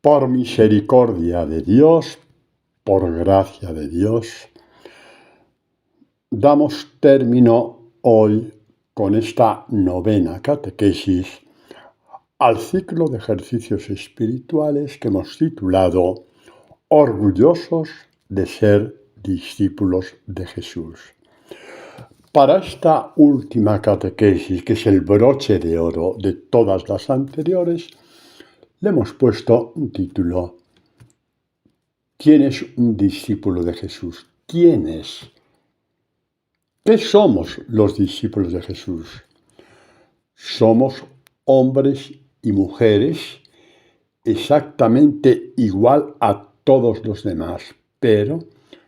Por misericordia de Dios, por gracia de Dios, damos término hoy con esta novena catequesis al ciclo de ejercicios espirituales que hemos titulado Orgullosos de ser discípulos de Jesús. Para esta última catequesis, que es el broche de oro de todas las anteriores, le hemos puesto un título: ¿Quién es un discípulo de Jesús? ¿Quién es? ¿Qué somos los discípulos de Jesús? Somos hombres y mujeres exactamente igual a todos los demás, pero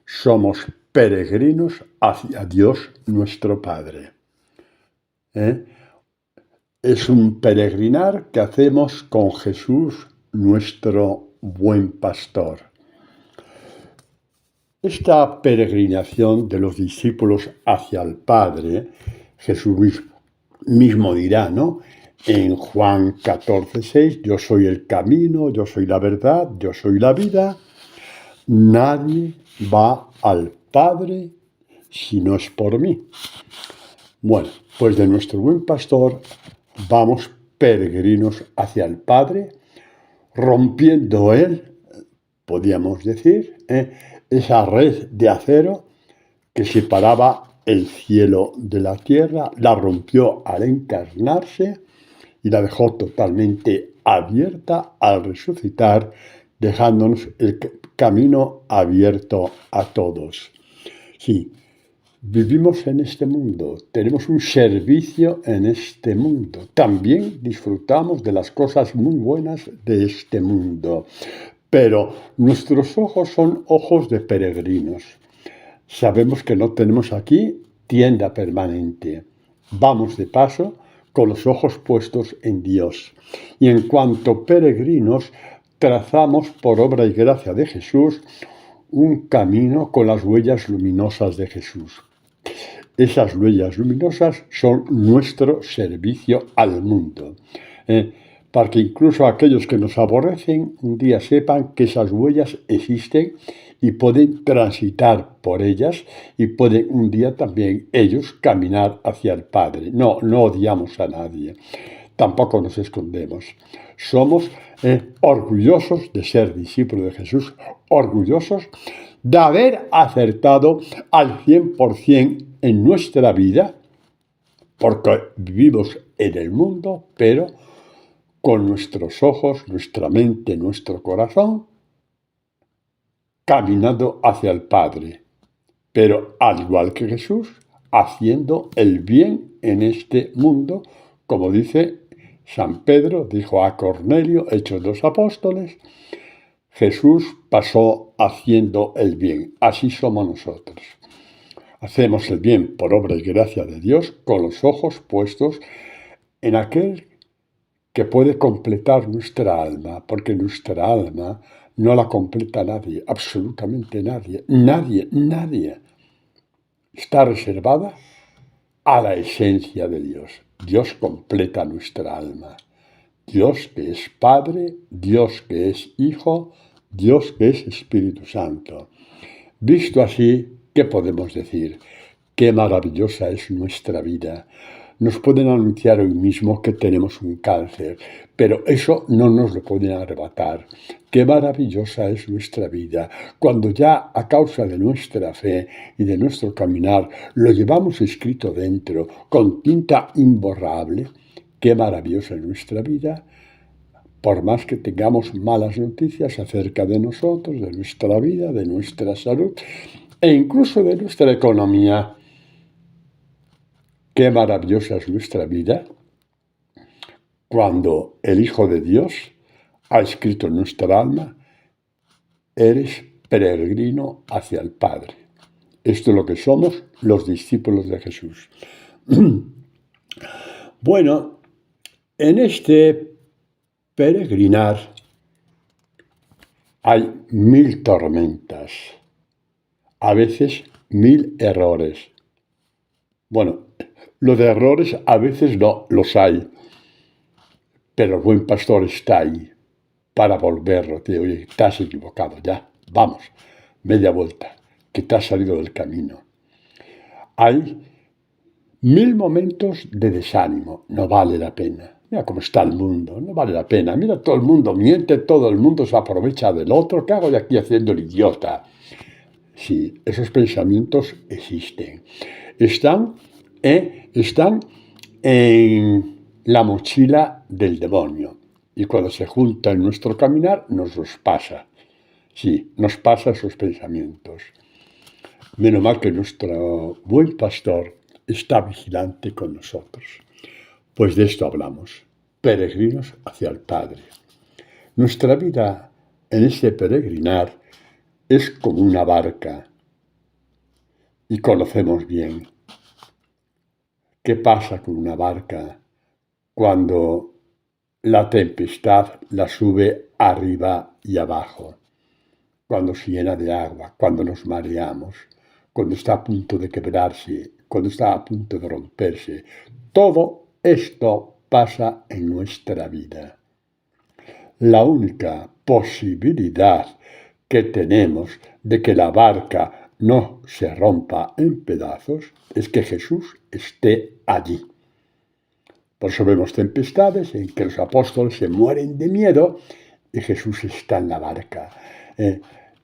somos peregrinos hacia Dios nuestro Padre. Es un peregrinar que hacemos con Jesús, nuestro buen pastor. Esta peregrinación de los discípulos hacia el Padre, Jesús mismo dirá, ¿no? En Juan 14:6, yo soy el camino, yo soy la verdad, yo soy la vida. Nadie va al Padre si no es por mí. Bueno, pues de nuestro buen pastor vamos peregrinos hacia el Padre, rompiendo él, podríamos decir, esa red de acero que separaba el cielo de la tierra, la rompió al encarnarse y la dejó totalmente abierta al resucitar, dejándonos el camino abierto a todos. Sí, vivimos en este mundo, tenemos un servicio en este mundo, también disfrutamos de las cosas muy buenas de este mundo, pero nuestros ojos son ojos de peregrinos. Sabemos que no tenemos aquí tienda permanente. Vamos de paso con los ojos puestos en Dios. Y en cuanto peregrinos, trazamos por obra y gracia de Jesús un camino con las huellas luminosas de Jesús. Esas huellas luminosas son nuestro servicio al mundo. Para que incluso aquellos que nos aborrecen un día sepan que esas huellas existen y pueden transitar por ellas y pueden un día también ellos caminar hacia el Padre. No odiamos a nadie, tampoco nos escondemos. Somos orgullosos de ser discípulos de Jesús, orgullosos de haber acertado al 100% en nuestra vida, porque vivimos en el mundo, pero con nuestros ojos, nuestra mente, nuestro corazón, caminando hacia el Padre, pero al igual que Jesús, haciendo el bien en este mundo, como dice San Pedro, dijo a Cornelio, Hechos de los Apóstoles, Jesús pasó haciendo el bien. Así somos nosotros. Hacemos el bien por obra y gracia de Dios con los ojos puestos en aquel que puede completar nuestra alma, porque nuestra alma no la completa nadie, absolutamente nadie, nadie. Está reservada a la esencia de Dios. Dios completa nuestra alma. Dios que es Padre, Dios que es Hijo, Dios que es Espíritu Santo. Visto así, ¿qué podemos decir? Qué maravillosa es nuestra vida. Nos pueden anunciar hoy mismo que tenemos un cáncer, pero eso no nos lo pueden arrebatar. Qué maravillosa es nuestra vida, cuando ya a causa de nuestra fe y de nuestro caminar lo llevamos escrito dentro, con tinta imborrable. Qué maravillosa es nuestra vida, por más que tengamos malas noticias acerca de nosotros, de nuestra vida, de nuestra salud e incluso de nuestra economía. Qué maravillosa es nuestra vida cuando el Hijo de Dios ha escrito en nuestra alma, eres peregrino hacia el Padre. Esto es lo que somos los discípulos de Jesús. Bueno, en este peregrinar hay 1000 tormentas, a veces 1000 errores. Bueno, los de errores a veces no los hay, pero el buen pastor está ahí. para volverlo. Te digo, oye, te has equivocado, ya, vamos, media vuelta, que te has salido del camino. Hay 1000 momentos de desánimo, no vale la pena. Mira cómo está el mundo, no vale la pena. Mira, todo el mundo miente, todo el mundo se aprovecha del otro. ¿Qué hago yo aquí haciendo el idiota? Sí, esos pensamientos existen. Están en la mochila del demonio. Y cuando se junta en nuestro caminar, nos los pasa. Sí, nos pasa esos pensamientos. Menos mal que nuestro buen pastor está vigilante con nosotros. Pues de esto hablamos, peregrinos hacia el Padre. Nuestra vida en este peregrinar es como una barca y conocemos bien qué pasa con una barca cuando la tempestad la sube arriba y abajo, cuando se llena de agua, cuando nos mareamos, cuando está a punto de quebrarse, cuando está a punto de romperse. Todo esto pasa en nuestra vida. La única posibilidad que tenemos de que la barca no se rompa en pedazos es que Jesús esté allí. Por eso vemos tempestades en que los apóstoles se mueren de miedo y Jesús está en la barca,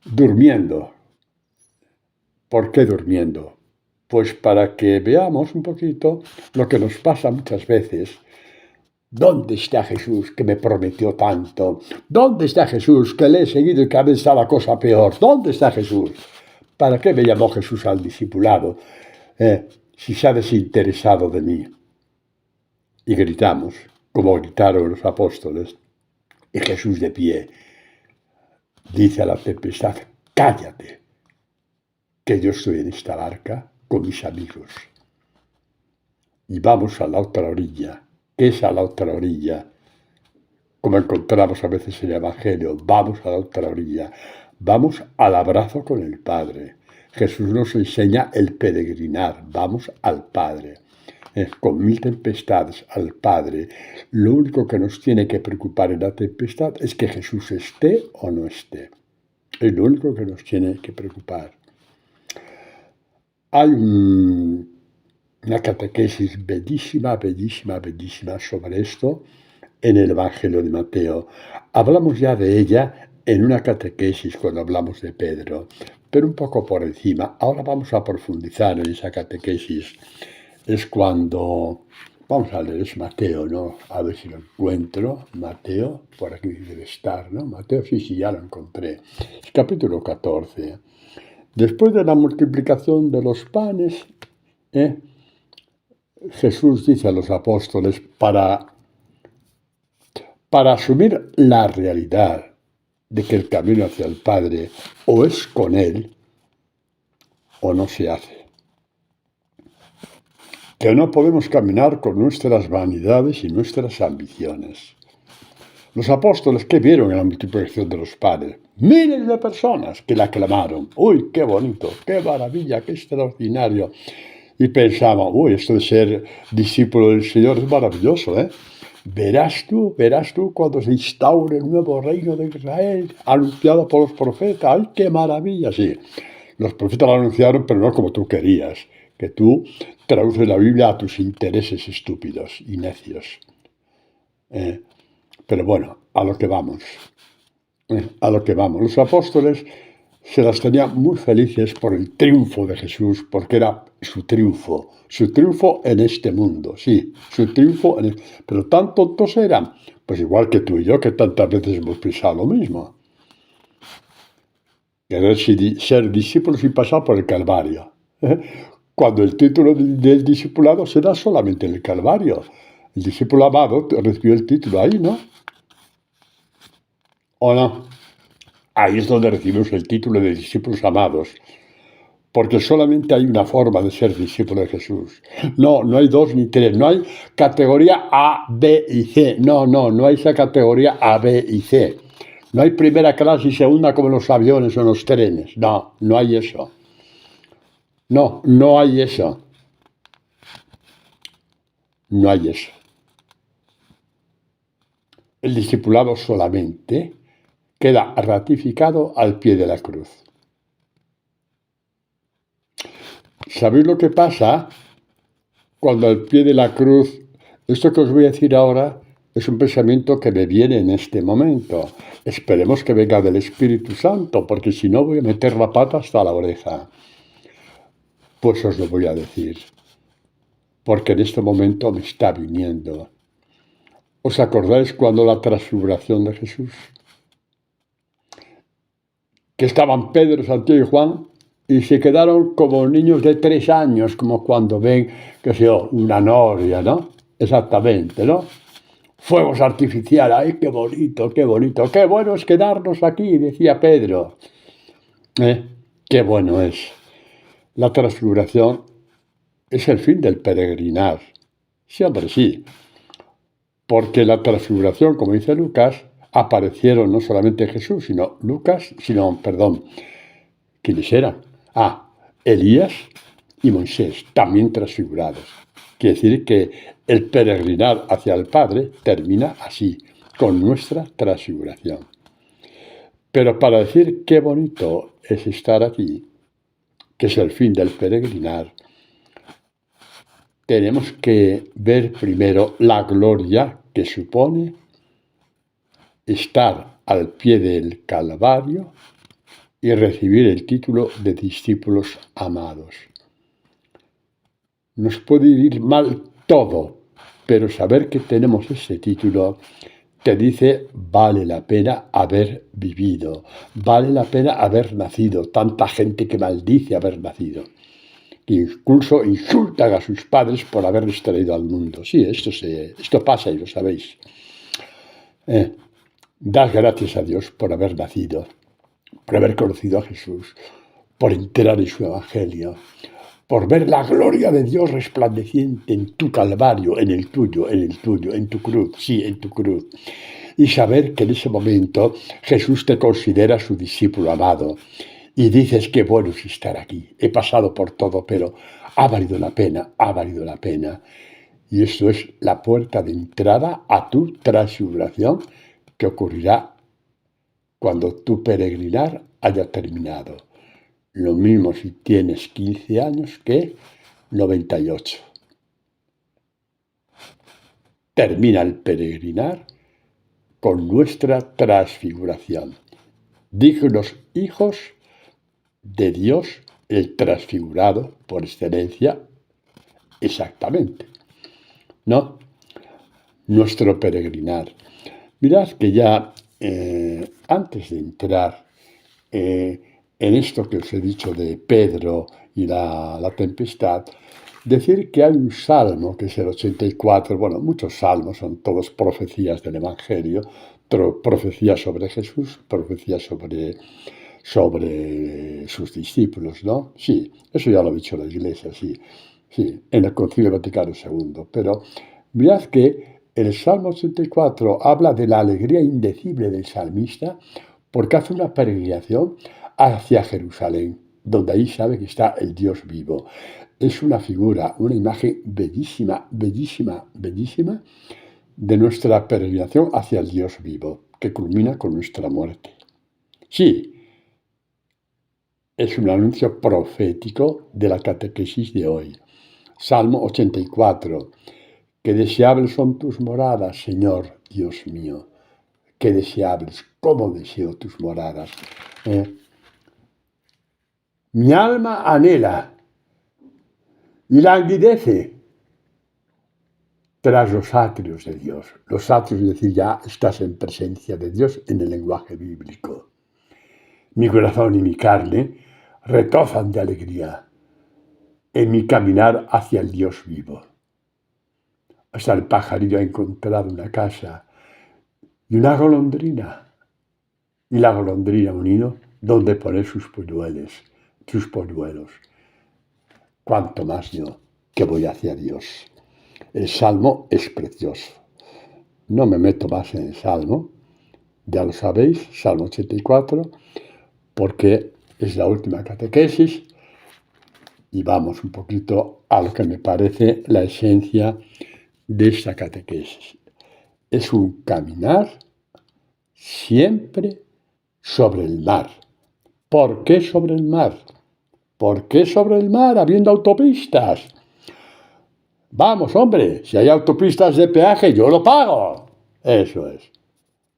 durmiendo. ¿Por qué durmiendo? Pues para que veamos un poquito lo que nos pasa muchas veces. ¿Dónde está Jesús que me prometió tanto? ¿Dónde está Jesús que le he seguido y cada vez está la cosa peor? ¿Dónde está Jesús? ¿Para qué me llamó Jesús al discipulado si se ha desinteresado de mí? Y gritamos, como gritaron los apóstoles, y Jesús de pie dice a la tempestad, cállate, que yo estoy en esta barca con mis amigos. Y vamos a la otra orilla. ¿Qué es a la otra orilla? Como encontramos a veces en el Evangelio, vamos a la otra orilla. Vamos al abrazo con el Padre. Jesús nos enseña el peregrinar, vamos al Padre. Con 1000 tempestades al Padre, lo único que nos tiene que preocupar en la tempestad es que Jesús esté o no esté. Es lo único que nos tiene que preocupar. Hay una catequesis bellísima sobre esto en el Evangelio de Mateo. Hablamos ya de ella en una catequesis cuando hablamos de Pedro, pero un poco por encima. Ahora vamos a profundizar en esa catequesis. Es cuando, vamos a leer, es Mateo, ¿no? A ver si lo encuentro. Mateo, por aquí debe estar, ¿no? Mateo, sí, ya lo encontré. Es capítulo 14. Después de la multiplicación de los panes, Jesús dice a los apóstoles para asumir la realidad de que el camino hacia el Padre o es con Él o no se hace. Que no podemos caminar con nuestras vanidades y nuestras ambiciones. Los apóstoles, ¿qué vieron en la multiplicación de los panes? Miles de personas que la aclamaron. ¡Uy, qué bonito, qué maravilla, qué extraordinario! Y pensaban, uy, esto de ser discípulo del Señor es maravilloso, ¿eh? Verás tú cuando se instaure el nuevo reino de Israel, anunciado por los profetas. ¡Ay, qué maravilla! Sí, los profetas lo anunciaron, pero no como tú querías, que tú traduces la Biblia a tus intereses estúpidos y necios. Pero bueno, a lo que vamos. Los apóstoles se las tenían muy felices por el triunfo de Jesús, porque era su triunfo en este mundo, sí, su triunfo pero tan tontos eran, pues igual que tú y yo, que tantas veces hemos pensado lo mismo. Querer ser discípulos y pasar por el Calvario. Cuando el título del discipulado se da solamente en el Calvario. El discípulo amado recibió el título ahí, ¿no? ¿O no? Ahí es donde recibimos el título de discípulos amados, porque solamente hay una forma de ser discípulo de Jesús. No hay dos ni tres, no hay categoría A, B y C. No hay esa categoría A, B y C. No hay primera clase y segunda como en los aviones o en los trenes. No hay eso. No hay eso. No hay eso. El discipulado solamente queda ratificado al pie de la cruz. ¿Sabéis lo que pasa cuando al pie de la cruz, esto que os voy a decir ahora es un pensamiento que me viene en este momento? Esperemos que venga del Espíritu Santo, porque si no voy a meter la pata hasta la oreja. Pues os lo voy a decir, porque en este momento me está viniendo. ¿Os acordáis cuando la transfiguración de Jesús? Que estaban Pedro, Santiago y Juan y se quedaron como niños de 3 años, como cuando ven, qué sé yo, una novia, ¿no? Exactamente, ¿no? Fuegos artificiales, ¡ay, qué bonito, qué bonito! ¡Qué bueno es quedarnos aquí!, decía Pedro. ¡Qué bueno es! La transfiguración es el fin del peregrinar. Sí, hombre, sí. Porque la transfiguración, como dice Lucas, aparecieron no solamente Jesús, ¿quiénes eran? Elías y Moisés, también transfigurados. Quiere decir que el peregrinar hacia el Padre termina así, con nuestra transfiguración. Pero para decir qué bonito es estar aquí, que es el fin del peregrinar, tenemos que ver primero la gloria que supone estar al pie del Calvario y recibir el título de discípulos amados. Nos puede ir mal todo, pero saber que tenemos ese título te dice, vale la pena haber vivido, vale la pena haber nacido. Tanta gente que maldice haber nacido, que incluso insultan a sus padres por haberles traído al mundo. Sí, esto pasa y lo sabéis. Das gracias a Dios por haber nacido, por haber conocido a Jesús, por enterar en su Evangelio, por ver la gloria de Dios resplandeciente en tu Calvario, en el tuyo, en tu cruz, sí, en tu cruz. Y saber que en ese momento Jesús te considera su discípulo amado. Y dices, qué bueno es estar aquí. He pasado por todo, pero ha valido la pena, ha valido la pena. Y esto es la puerta de entrada a tu transfiguración que ocurrirá cuando tu peregrinar haya terminado. Lo mismo si tienes 15 años que 98. Termina el peregrinar con nuestra transfiguración. Dignos hijos de Dios, el transfigurado por excelencia, exactamente. ¿No? Nuestro peregrinar. Mirad que ya antes de entrar en esto que os he dicho de Pedro y la tempestad, decir que hay un salmo, que es el 84, bueno, muchos salmos, son todos profecías del Evangelio, profecías sobre Jesús, profecías sobre sus discípulos, ¿no? Sí, eso ya lo ha dicho la Iglesia, sí, en el Concilio Vaticano II, pero mirad que el Salmo 84 habla de la alegría indecible del salmista porque hace una peregrinación hacia Jerusalén, donde ahí sabe que está el Dios vivo. Es una figura, una imagen bellísima, bellísima, bellísima de nuestra peregrinación hacia el Dios vivo, que culmina con nuestra muerte. Sí, es un anuncio profético de la catequesis de hoy. Salmo 84. Qué deseables son tus moradas, Señor, Dios mío. Qué deseables, cómo deseo tus moradas. Mi alma anhela y languidece tras los atrios de Dios. Los atrios, es decir, ya estás en presencia de Dios en el lenguaje bíblico. Mi corazón y mi carne retozan de alegría en mi caminar hacia el Dios vivo. Hasta el pajarillo ha encontrado una casa y una golondrina. Y la golondrina unido donde poner sus polluelos. Cuanto más yo que voy hacia Dios. El Salmo es precioso. No me meto más en el Salmo, ya lo sabéis, Salmo 84, porque es la última catequesis y vamos un poquito a lo que me parece la esencia de esta catequesis. Es un caminar siempre sobre el mar. ¿Por qué sobre el mar? ¿Por qué sobre el mar habiendo autopistas? Vamos, hombre, si hay autopistas de peaje, yo lo pago. Eso es.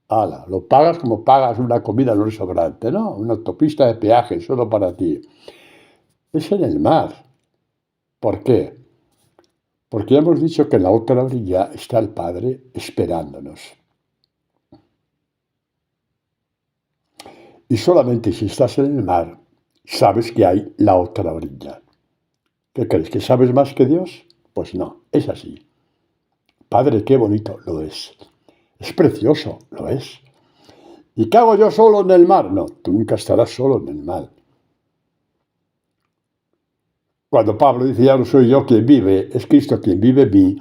Hala, lo pagas como pagas una comida en un restaurante, ¿no? Una autopista de peaje solo para ti. Es en el mar. ¿Por qué? Porque ya hemos dicho que en la otra orilla está el Padre esperándonos. Y solamente si estás en el mar, sabes que hay la otra orilla. ¿Qué crees? ¿Que sabes más que Dios? Pues no, es así. Padre, qué bonito, lo es. Es precioso, lo es. ¿Y qué hago yo solo en el mar? No, tú nunca estarás solo en el mar. Cuando Pablo dice, ya no soy yo quien vive, es Cristo quien vive en mí,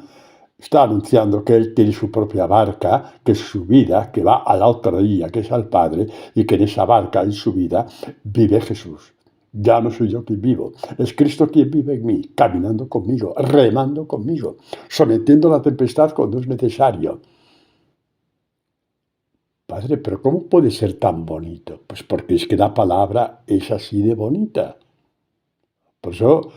está anunciando que Él tiene su propia barca, que es su vida, que va a la otra orilla, que es al Padre, y que en esa barca, en su vida, vive Jesús. Ya no soy yo quien vivo, es Cristo quien vive en mí, caminando conmigo, remando conmigo, sometiendo la tempestad cuando es necesario. Padre, pero ¿cómo puede ser tan bonito? Pues porque es que la palabra es así de bonita. Por eso,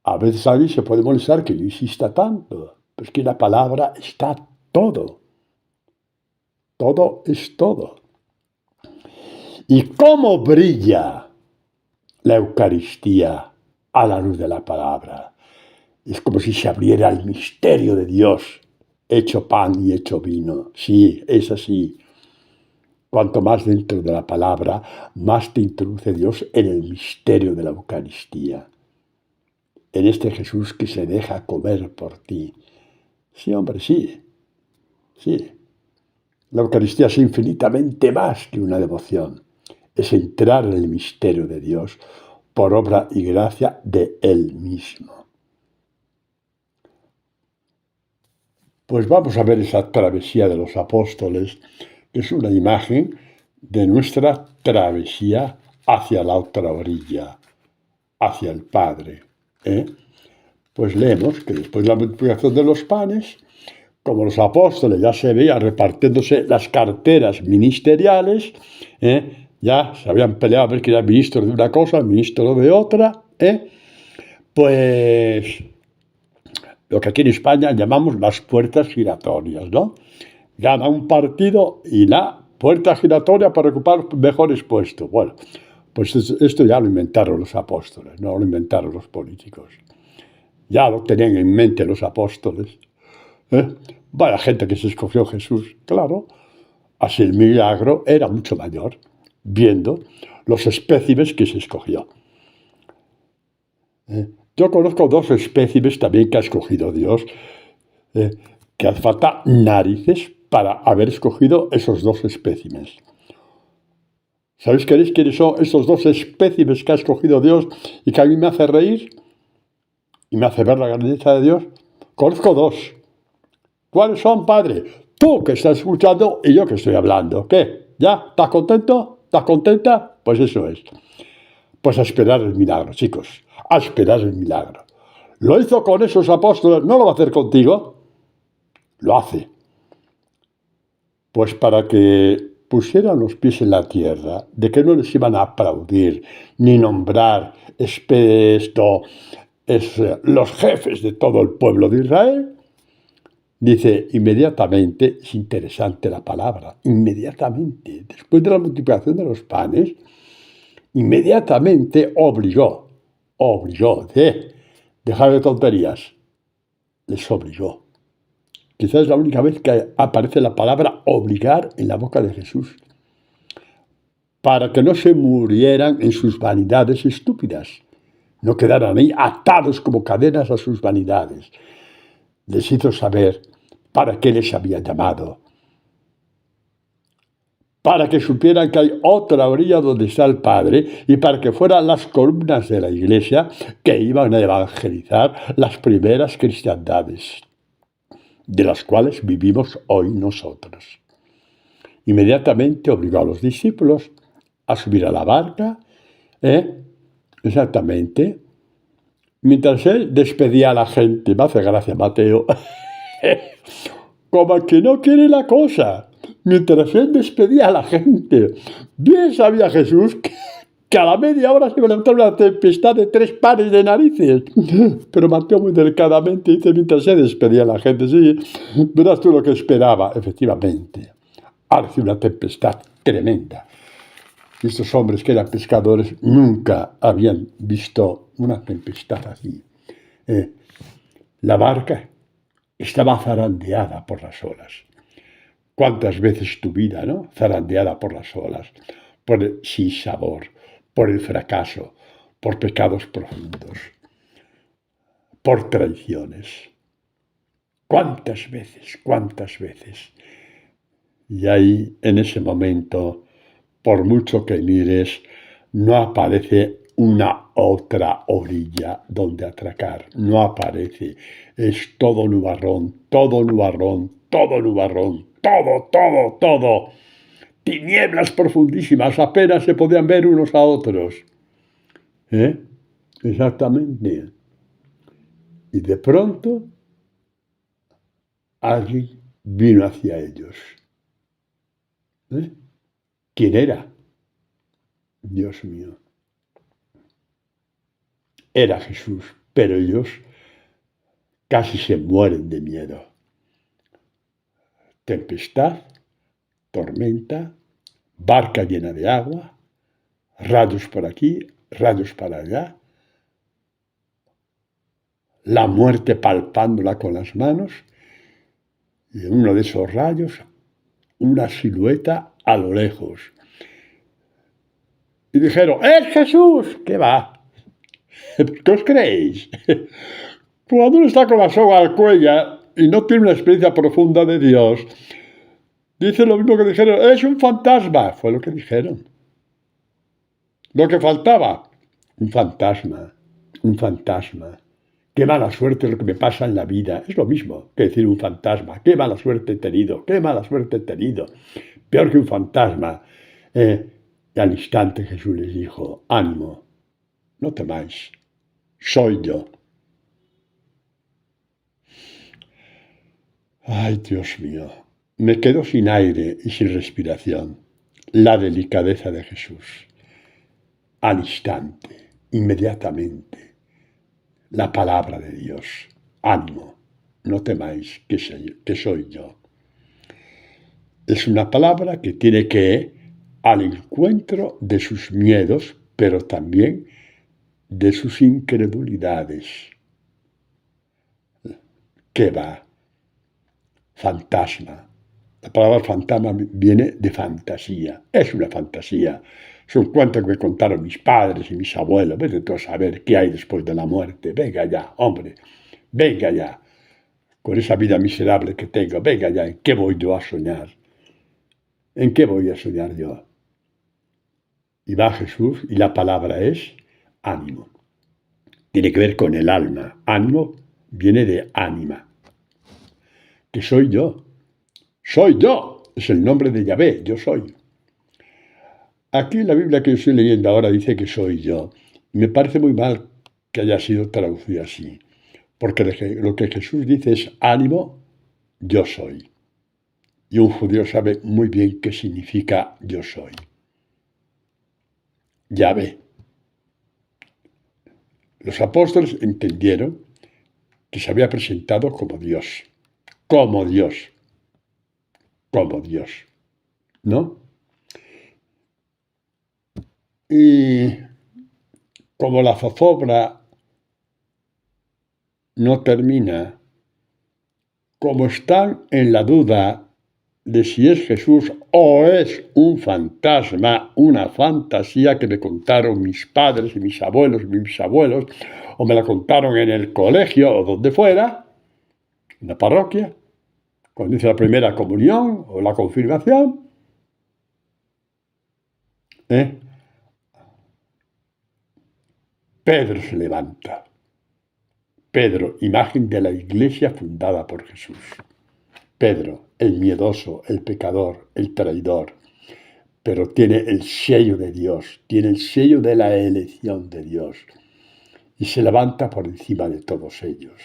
a veces alguien se puede molestar que yo insista tanto, pero es que la palabra está todo. Todo es todo. ¿Y cómo brilla la Eucaristía a la luz de la palabra? Es como si se abriera el misterio de Dios, hecho pan y hecho vino. Sí, es así. Cuanto más dentro de la palabra, más te introduce Dios en el misterio de la Eucaristía. En este Jesús que se deja comer por ti. Sí, hombre, sí. Sí. La Eucaristía es infinitamente más que una devoción. Es entrar en el misterio de Dios por obra y gracia de Él mismo. Pues vamos a ver esa travesía de los apóstoles, que es una imagen de nuestra travesía hacia la otra orilla, hacia el Padre. Pues leemos que después de la multiplicación de los panes, como los apóstoles ya se veían repartiéndose las carteras ministeriales, ya se habían peleado a ver quién era ministro de una cosa, ministro de otra, pues lo que aquí en España llamamos las puertas giratorias, ¿no? Gana un partido y la puerta giratoria para ocupar mejores puestos. Bueno, pues esto ya lo inventaron los apóstoles, no lo inventaron los políticos. Ya lo tenían en mente los apóstoles. Vaya gente que se escogió Jesús, claro. Así el milagro era mucho mayor, viendo los espécimes que se escogió. Yo conozco dos espécimes también que ha escogido Dios, que hace falta narices para haber escogido esos dos espécimes. ¿Sabéis quiénes son esos dos espécimes que ha escogido Dios y que a mí me hace reír y me hace ver la grandeza de Dios? Conozco dos. ¿Cuáles son, Padre? Tú que estás escuchando y yo que estoy hablando. ¿Qué? ¿Ya? ¿Estás contento? ¿Estás contenta? Pues eso es. Pues a esperar el milagro, chicos. A esperar el milagro. Lo hizo con esos apóstoles, ¿no lo va a hacer contigo? Lo hace. Pues para que pusieran los pies en la tierra, de que no les iban a aplaudir, ni nombrar los jefes de todo el pueblo de Israel. Dice, inmediatamente, es interesante la palabra, inmediatamente, después de la multiplicación de los panes, inmediatamente obligó, dejar de tonterías, les obligó. Quizás es la única vez que aparece la palabra obligar en la boca de Jesús, para que no se murieran en sus vanidades estúpidas, no quedaran ahí atados como cadenas a sus vanidades. Les hizo saber para qué les había llamado, para que supieran que hay otra orilla donde está el Padre y para que fueran las columnas de la Iglesia que iban a evangelizar las primeras cristiandades, de las cuales vivimos hoy nosotros. Inmediatamente obligó a los discípulos a subir a la barca, exactamente, mientras él despedía a la gente. Me hace gracia Mateo, como que no quiere la cosa. mientras él despedía a la gente. Bien sabía Jesús que a la media hora se iba a levantar una tempestad de 3 pares de narices. Pero Mateo muy delicadamente dice, mientras se despedía a la gente, sí, verás tú lo que esperaba. Efectivamente, hace una tempestad tremenda. Y estos hombres que eran pescadores nunca habían visto una tempestad así. La barca estaba zarandeada por las olas. ¿Cuántas veces tu vida, no? Zarandeada por las olas, por el sinsabor, por el fracaso, por pecados profundos, por traiciones. ¿Cuántas veces? ¿Cuántas veces? Y ahí, en ese momento, por mucho que mires, no aparece una otra orilla donde atracar. No aparece. Es todo nubarrón, todo nubarrón, todo nubarrón, todo. Tinieblas profundísimas, apenas se podían ver unos a otros. Exactamente. Y de pronto, alguien vino hacia ellos. ¿Quién era? Dios mío. Era Jesús, pero ellos casi se mueren de miedo. Tempestad, tormenta, barca llena de agua, rayos por aquí, rayos para allá, la muerte palpándola con las manos, y en uno de esos rayos, una silueta a lo lejos. Y dijeron, ¡es Jesús! ¿Qué va? ¿Qué os creéis? Cuando uno está con la soga al cuello y no tiene una experiencia profunda de Dios, dice lo mismo que dijeron, es un fantasma. Fue lo que dijeron. Lo que faltaba, un fantasma, un fantasma. Qué mala suerte lo que me pasa en la vida. Es lo mismo que decir un fantasma. Qué mala suerte he tenido, qué mala suerte he tenido. Peor que un fantasma. Y al instante Jesús les dijo, ánimo, no temáis, soy yo. Ay, Dios mío, me quedo sin aire y sin respiración. La delicadeza de Jesús. Al instante, inmediatamente, la palabra de Dios. Ánimo, no temáis que soy yo. Es una palabra que tiene que ir al encuentro de sus miedos, pero también de sus incredulidades. ¿Qué va? Fantasma. La palabra fantasma viene de fantasía. Es una fantasía. Es un cuento que me contaron mis padres y mis abuelos. Vete tú a saber qué hay después de la muerte. Venga ya, hombre. Venga ya. Con esa vida miserable que tengo. Venga ya. ¿En qué voy yo a soñar? ¿En qué voy a soñar yo? Y va Jesús y la palabra es ánimo. Tiene que ver con el alma. Ánimo viene de ánima. Que soy yo. Soy yo. Es el nombre de Yahvé. Yo soy. Aquí en la Biblia que yo estoy leyendo ahora dice que soy yo. Me parece muy mal que haya sido traducido así. Porque lo que Jesús dice es ánimo, yo soy. Y un judío sabe muy bien qué significa yo soy. Yahvé. Los apóstoles entendieron que se había presentado como Dios. Como Dios. Como Dios. ¿No? Y como la zozobra no termina, como están en la duda de si es Jesús o es un fantasma, una fantasía que me contaron mis padres y mis abuelos, o me la contaron en el colegio o donde fuera, en la parroquia, cuando hice la primera comunión o la confirmación, Pedro se levanta. Pedro, imagen de la iglesia fundada por Jesús. Pedro, el miedoso, el pecador, el traidor, pero tiene el sello de Dios, tiene el sello de la elección de Dios y se levanta por encima de todos ellos.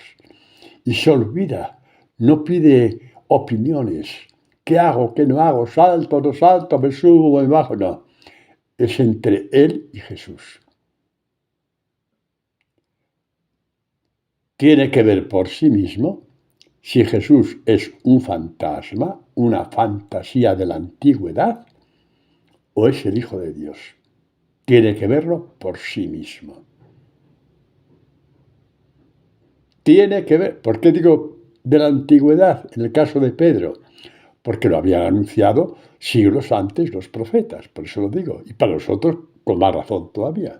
Y se olvida, no pide opiniones, ¿Qué hago? ¿Qué no hago? ¿Salto? ¿No salto? ¿Me subo? ¿Me bajo? No. Es entre él y Jesús. Tiene que ver por sí mismo si Jesús es un fantasma, una fantasía de la antigüedad, o es el Hijo de Dios. Tiene que verlo por sí mismo. Tiene que ver. ¿Por qué digo de la antigüedad en el caso de Pedro? Porque lo habían anunciado siglos antes los profetas, por eso lo digo. Y para nosotros, con más razón todavía.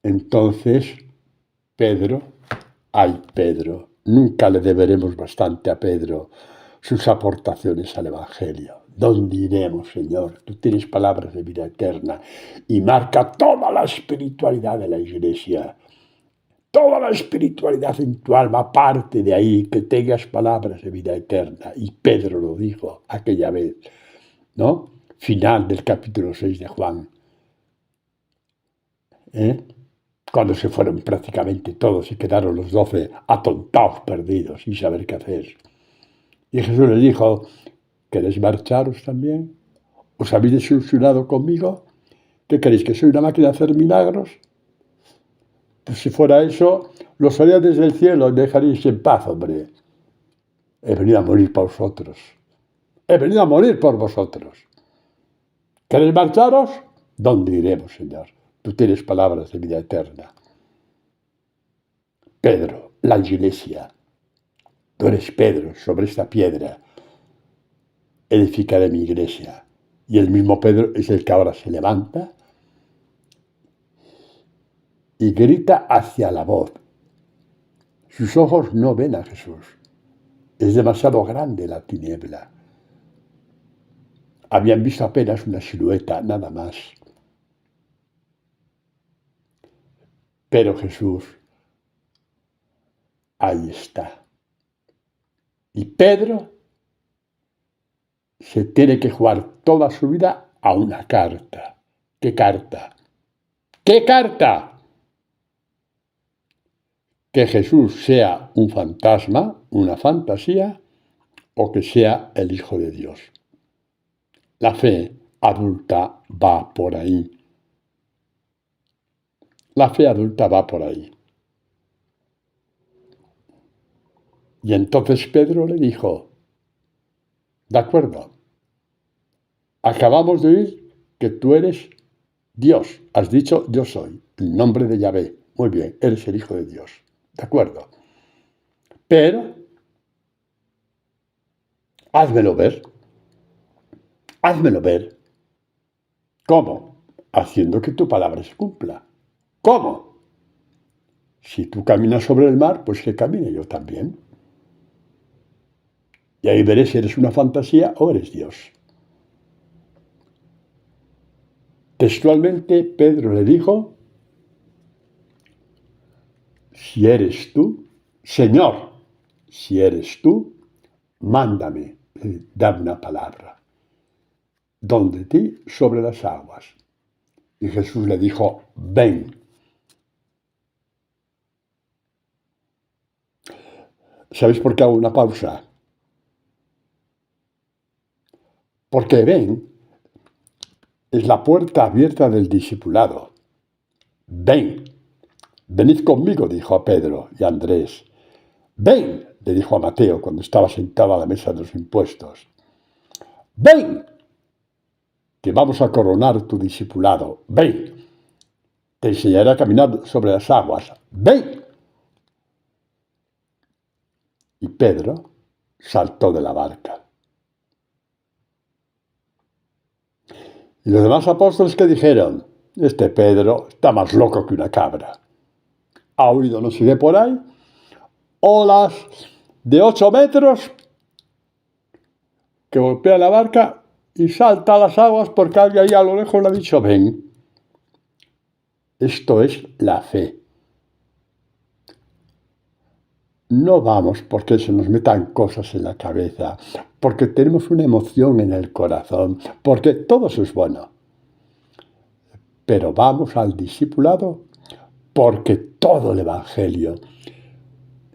Entonces, Pedro, nunca le deberemos bastante a Pedro sus aportaciones al Evangelio. ¿Dónde iremos, Señor? Tú tienes palabras de vida eterna y marca toda la espiritualidad de la Iglesia. Toda la espiritualidad en tu alma parte de ahí, que tengas palabras de vida eterna. Y Pedro lo dijo aquella vez, ¿no? Final del capítulo 6 de Juan. Cuando se fueron prácticamente todos y quedaron los 12 atontados, perdidos, sin saber qué hacer. Y Jesús les dijo, ¿queréis marcharos también? ¿Os habéis desilusionado conmigo? ¿Qué queréis, que soy una máquina de hacer milagros? Pues si fuera eso, los haría desde el cielo y me dejaríais en paz, hombre. He venido a morir por vosotros. He venido a morir por vosotros. ¿Queréis marcharos? ¿Dónde iremos, Señor? Tú tienes palabras de vida eterna. Pedro, la Iglesia. Tú eres Pedro, sobre esta piedra edificaré mi iglesia. Y el mismo Pedro es el que ahora se levanta y grita hacia la voz. Sus ojos no ven a Jesús. Es demasiado grande la tiniebla. Habían visto apenas una silueta, nada más. Pero Jesús, ahí está. Y Pedro se tiene que jugar toda su vida a una carta. ¿Qué carta? ¿Qué carta? Que Jesús sea un fantasma, una fantasía, o que sea el Hijo de Dios. La fe adulta va por ahí. La fe adulta va por ahí. Y entonces Pedro le dijo, de acuerdo, acabamos de oír que tú eres Dios. Has dicho yo soy, el nombre de Yahvé. Muy bien, eres el Hijo de Dios. De acuerdo. Pero, házmelo ver. Házmelo ver. ¿Cómo? Haciendo que tu palabra se cumpla. ¿Cómo? Si tú caminas sobre el mar, pues que camine yo también. Y ahí veré si eres una fantasía o eres Dios. Textualmente, Pedro le dijo, si eres tú, Señor, si eres tú, mándame, dame una palabra. Donde ti sobre las aguas. Y Jesús le dijo, ven. ¿Sabéis por qué hago una pausa? Porque ven es la puerta abierta del discipulado. Ven. Venid conmigo, dijo a Pedro y a Andrés. Ven, le dijo a Mateo cuando estaba sentado a la mesa de los impuestos. Ven, que vamos a coronar tu discipulado. Ven, te enseñaré a caminar sobre las aguas. Ven. Y Pedro saltó de la barca. Y los demás apóstoles que dijeron, este Pedro está más loco que una cabra. Ha oído no sé qué por ahí, olas de 8 metros que golpea la barca y salta a las aguas porque alguien ahí a lo lejos le ha dicho ven. Esto es la fe. No vamos porque se nos metan cosas en la cabeza, porque tenemos una emoción en el corazón, porque todo eso es bueno. Pero vamos al discipulado porque todo el Evangelio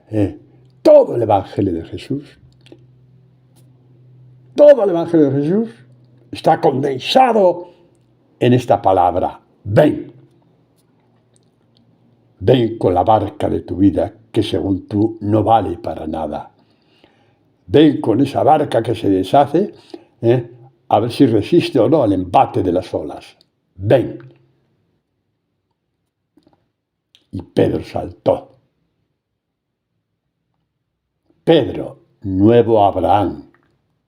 de Jesús Todo el Evangelio de Jesús está condensado en esta palabra, ven. Ven con la barca de tu vida, que según tú no vale para nada. Ven con esa barca que se deshace, a ver si resiste o no al embate de las olas. Ven. Y Pedro saltó. Pedro, nuevo Abraham,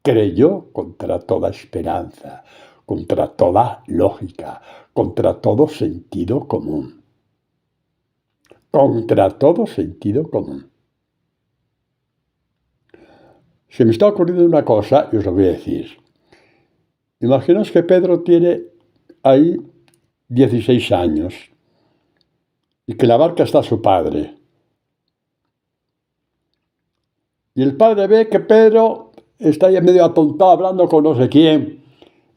creyó contra toda esperanza, contra toda lógica, contra todo sentido común. Contra todo sentido común. Se me está ocurriendo una cosa y os lo voy a decir. Imaginaos que Pedro tiene ahí 16 años y que la barca está su padre. Y el padre ve que Pedro está ahí medio atontado hablando con no sé quién.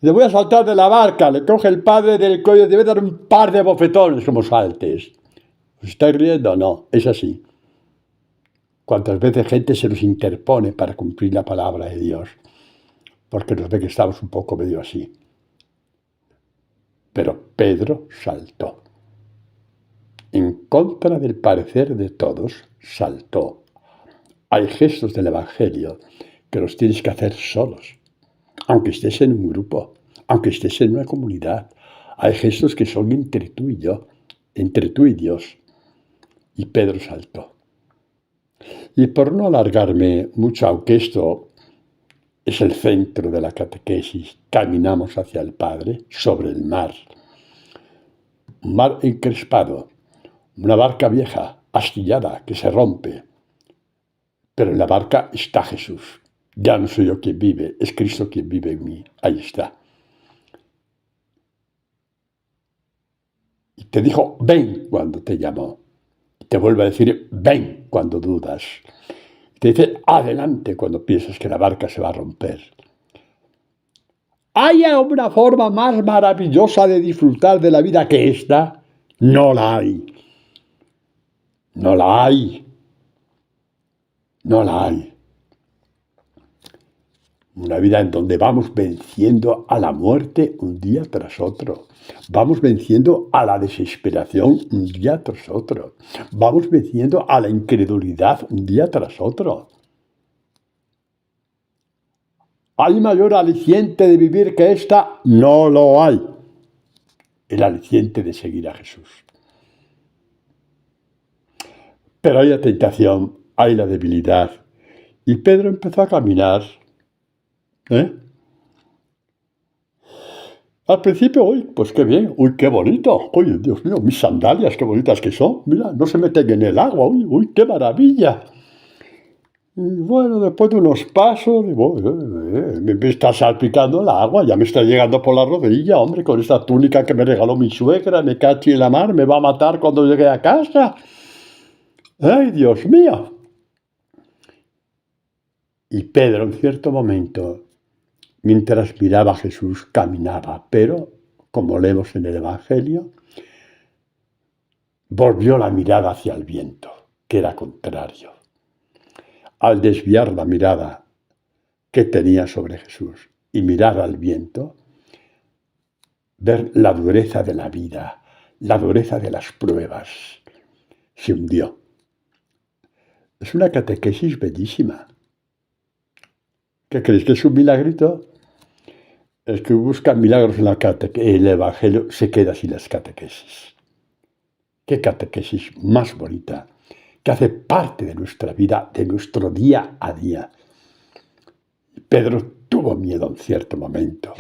Le voy a saltar de la barca, le coge el padre del cuello y debe dar un par de bofetones como saltes. ¿Os estáis riendo? No, es así. Cuántas veces gente se nos interpone para cumplir la palabra de Dios, porque nos ve que estamos un poco medio así. Pero Pedro saltó. En contra del parecer de todos, saltó. Hay gestos del Evangelio que los tienes que hacer solos, aunque estés en un grupo, aunque estés en una comunidad. Hay gestos que son entre tú y yo, entre tú y Dios. Y Pedro saltó. Y por no alargarme mucho, aunque esto es el centro de la catequesis, caminamos hacia el Padre sobre el mar. Un mar encrespado, una barca vieja, astillada, que se rompe. Pero en la barca está Jesús. Ya no soy yo quien vive, es Cristo quien vive en mí. Ahí está. Y te dijo, ven cuando te llamó. Y te vuelve a decir, ven cuando dudas. Y te dice, adelante cuando piensas que la barca se va a romper. ¿Hay una forma más maravillosa de disfrutar de la vida que esta? No la hay. No la hay. No la hay. Una vida en donde vamos venciendo a la muerte un día tras otro. Vamos venciendo a la desesperación un día tras otro. Vamos venciendo a la incredulidad un día tras otro. ¿Hay mayor aliciente de vivir que esta? No lo hay. El aliciente de seguir a Jesús. Pero hay la tentación, hay la debilidad. Y Pedro empezó a caminar. Al principio, uy, pues qué bien, uy, qué bonito, uy, Dios mío, mis sandalias, qué bonitas que son, mira, no se meten en el agua, uy, qué maravilla. Y bueno, después de unos pasos, digo, me está salpicando el agua, ya me está llegando por la rodilla, hombre, con esta túnica que me regaló mi suegra, me cacho en la mar, me va a matar cuando llegue a casa. ¡Ay, Dios mío! Y Pedro, en cierto momento, mientras miraba a Jesús, caminaba, pero, como leemos en el Evangelio, volvió la mirada hacia el viento, que era contrario. Al desviar la mirada que tenía sobre Jesús y mirar al viento, ver la dureza de la vida, la dureza de las pruebas, se hundió. Es una catequesis bellísima. ¿Qué creéis? ¿Que es un milagrito? El que busca milagros en el Evangelio se queda sin las catequesis. ¿Qué catequesis más bonita? Que hace parte de nuestra vida, de nuestro día a día. Pedro tuvo miedo en cierto momento.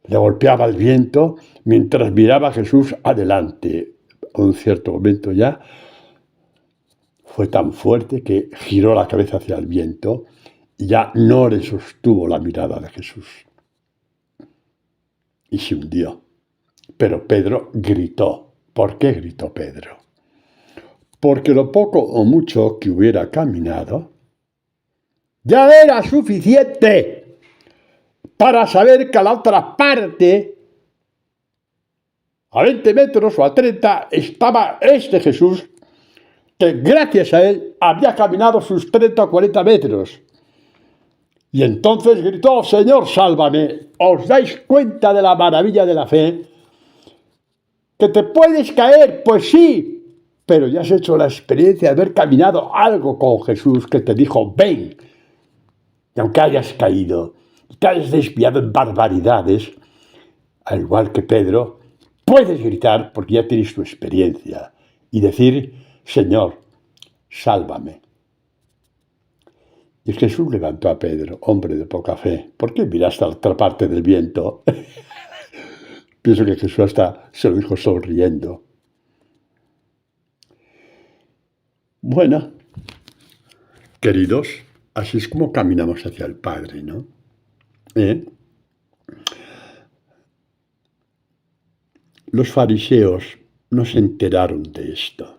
Le golpeaba el viento mientras miraba a Jesús adelante. En un cierto momento ya fue tan fuerte que giró la cabeza hacia el viento y ya no le sostuvo la mirada de Jesús. Y se hundió. Pero Pedro gritó. ¿Por qué gritó Pedro? Porque lo poco o mucho que hubiera caminado ya era suficiente para saber que a la otra parte, a 20 metros o a 30, estaba este Jesús, que gracias a él había caminado sus 30 o 40 metros. Y entonces gritó: Señor, sálvame. ¿Os dais cuenta de la maravilla de la fe? ¿Que te puedes caer? Pues sí, pero ya has hecho la experiencia de haber caminado algo con Jesús que te dijo: ven. Y aunque hayas caído y te hayas desviado en barbaridades, al igual que Pedro, puedes gritar porque ya tienes tu experiencia y decir: Señor, sálvame. Y Jesús levantó a Pedro, hombre de poca fe. ¿Por qué miraste a la otra parte del viento? Pienso que Jesús hasta se lo dijo sonriendo. Bueno, queridos, así es como caminamos hacia el Padre, ¿no? Los fariseos no se enteraron de esto.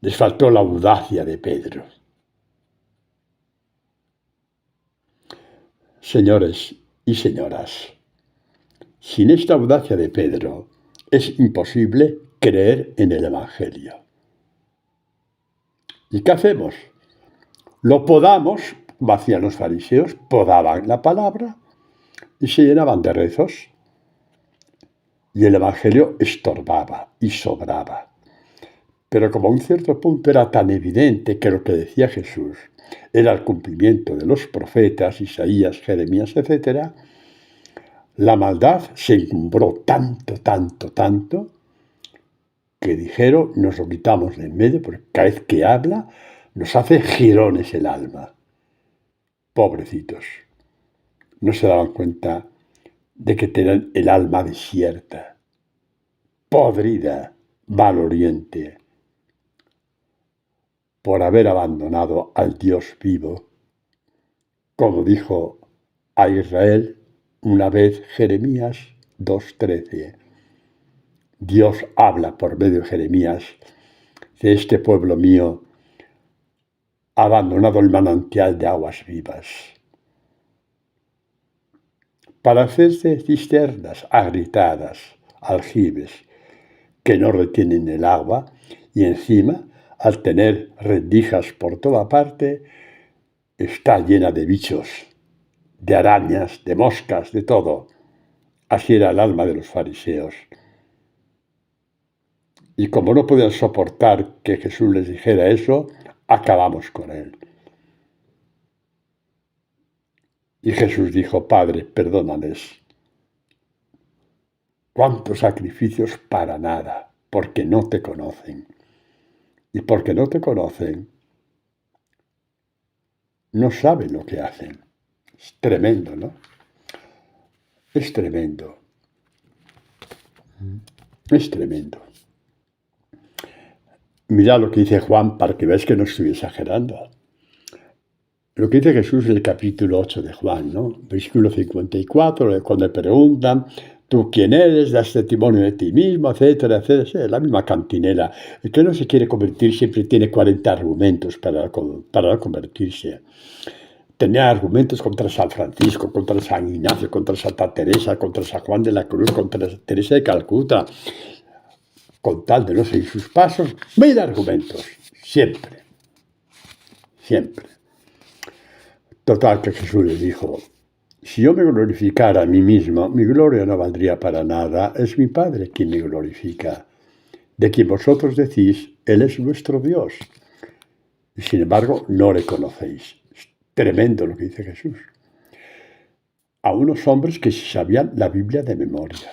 Les faltó la audacia de Pedro. Señores y señoras, sin esta audacia de Pedro es imposible creer en el Evangelio. ¿Y qué hacemos? Lo podamos, como hacían los fariseos, podaban la palabra y se llenaban de rezos. Y el Evangelio estorbaba y sobraba. Pero como a un cierto punto era tan evidente que lo que decía Jesús era el cumplimiento de los profetas, Isaías, Jeremías, etc., la maldad se encumbró tanto, que dijeron: nos lo quitamos de en medio, porque cada vez que habla nos hace jirones el alma. Pobrecitos. No se daban cuenta de que tenían el alma desierta, podrida, maloliente, por haber abandonado al Dios vivo, como dijo a Israel una vez Jeremías 2:13. Dios habla por medio de Jeremías de este pueblo mío ha abandonado el manantial de aguas vivas para hacerse cisternas agrietadas, aljibes, que no retienen el agua, y encima, al tener rendijas por toda parte, está llena de bichos, de arañas, de moscas, de todo. Así era el alma de los fariseos. Y como no podían soportar que Jesús les dijera eso, acabamos con él. Y Jesús dijo: Padre, perdónales. ¿Cuántos sacrificios para nada? Porque no te conocen. Y porque no te conocen, no saben lo que hacen. Es tremendo, ¿no? Es tremendo. Es tremendo. Mirad lo que dice Juan para que veáis que no estoy exagerando. Lo que dice Jesús en el capítulo 8 de Juan, ¿no? Versículo 54, cuando le preguntan: ¿tú quién eres? Das testimonio de ti mismo, etcétera, etcétera. La misma cantinela. El que no se quiere convertir siempre tiene 40 argumentos para convertirse. Tenía argumentos contra San Francisco, contra San Ignacio, contra Santa Teresa, contra San Juan de la Cruz, contra Teresa de Calcuta. Con tal de no seguir sus pasos, mil argumentos. Siempre. Siempre. Total, que Jesús les dijo: si yo me glorificara a mí mismo, mi gloria no valdría para nada. Es mi Padre quien me glorifica, de quien vosotros decís: Él es vuestro Dios. Y sin embargo, no le conocéis. Es tremendo lo que dice Jesús. A unos hombres que se sabían la Biblia de memoria.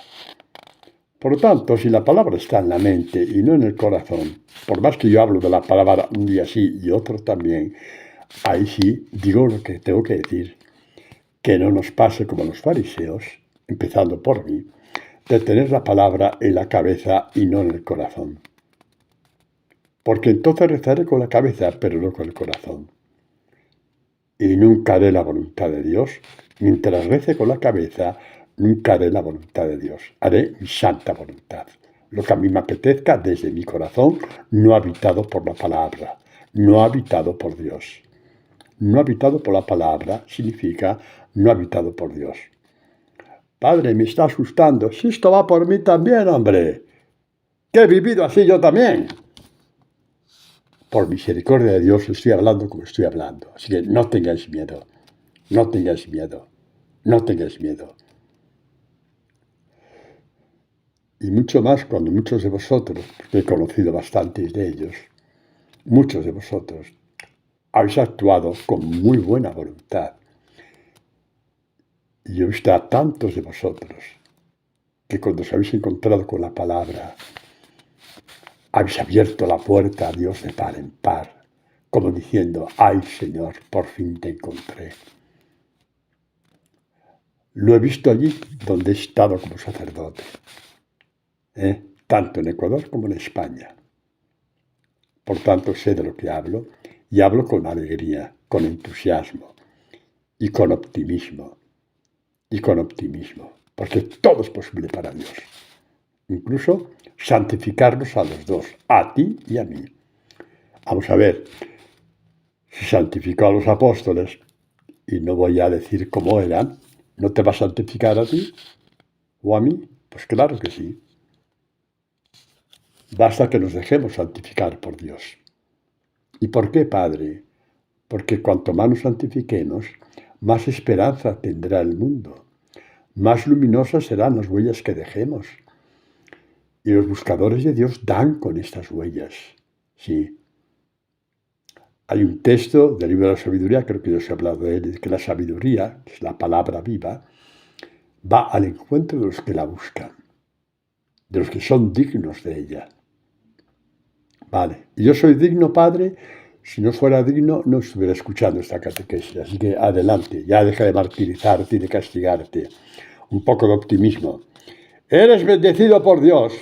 Por lo tanto, si la palabra está en la mente y no en el corazón, por más que yo hablo de la palabra un día sí y otro también, ahí sí digo lo que tengo que decir. Que no nos pase como a los fariseos, empezando por mí, de tener la palabra en la cabeza y no en el corazón. Porque entonces rezaré con la cabeza, pero no con el corazón. Y nunca haré la voluntad de Dios. Mientras rece con la cabeza, nunca haré la voluntad de Dios. Haré mi santa voluntad. Lo que a mí me apetezca desde mi corazón, no habitado por la palabra, no habitado por Dios. No habitado por la palabra significa no habitado por Dios. Padre, me está asustando. Si esto va por mí también, hombre. Que he vivido así yo también. por misericordia de Dios, estoy hablando como estoy hablando. Así que no tengáis miedo, no tengáis miedo, no tengáis miedo. Y mucho más cuando muchos de vosotros, porque he conocido bastantes de ellos, muchos de vosotros habéis actuado con muy buena voluntad. Y yo he visto a tantos de vosotros que cuando os habéis encontrado con la palabra, habéis abierto la puerta a Dios de par en par, como diciendo, ay Señor, por fin te encontré. Lo he visto allí donde he estado como sacerdote, tanto en Ecuador como en España. Por tanto, sé de lo que hablo y hablo con alegría, con entusiasmo y con optimismo. Porque todo es posible para Dios. Incluso santificarnos a los dos, a ti y a mí. Vamos a ver, si santificó a los apóstoles, y no voy a decir cómo eran, ¿no te va a santificar a ti o a mí? Pues claro que sí. Basta que nos dejemos santificar por Dios. ¿Y por qué, Padre? Porque cuanto más nos santifiquemos, más esperanza tendrá el mundo, más luminosas serán las huellas que dejemos. Y los buscadores de Dios dan con estas huellas. Sí. Hay un texto del libro de la sabiduría, creo que yo os he hablado de él, que la sabiduría, que es la palabra viva, va al encuentro de los que la buscan, de los que son dignos de ella. Vale, y yo soy digno, Padre. Si no fuera digno, no estuviera escuchando esta catequesis. Así que adelante, ya deja de martirizarte y de castigarte. Un poco de optimismo. Eres bendecido por Dios.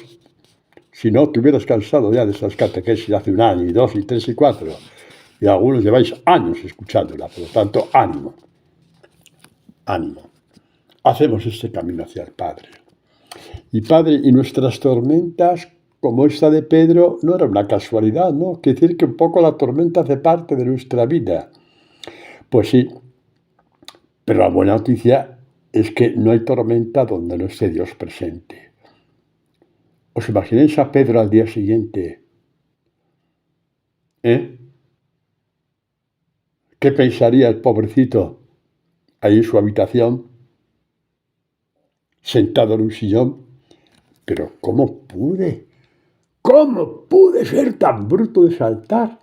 Si no, te hubieras cansado ya de esas catequesis hace 1 año, y 2, y 3, y 4. Y algunos lleváis años escuchándola. Por lo tanto, ánimo. Ánimo. Hacemos este camino hacia el Padre. Y Padre, y nuestras tormentas, como esta de Pedro, no era una casualidad, ¿no? Quiere decir que un poco la tormenta hace parte de nuestra vida. Pues sí, pero la buena noticia es que no hay tormenta donde no esté Dios presente. ¿Os imagináis a Pedro al día siguiente? ¿Qué pensaría el pobrecito ahí en su habitación, sentado en un sillón? Pero ¿Cómo pude ser tan bruto de saltar?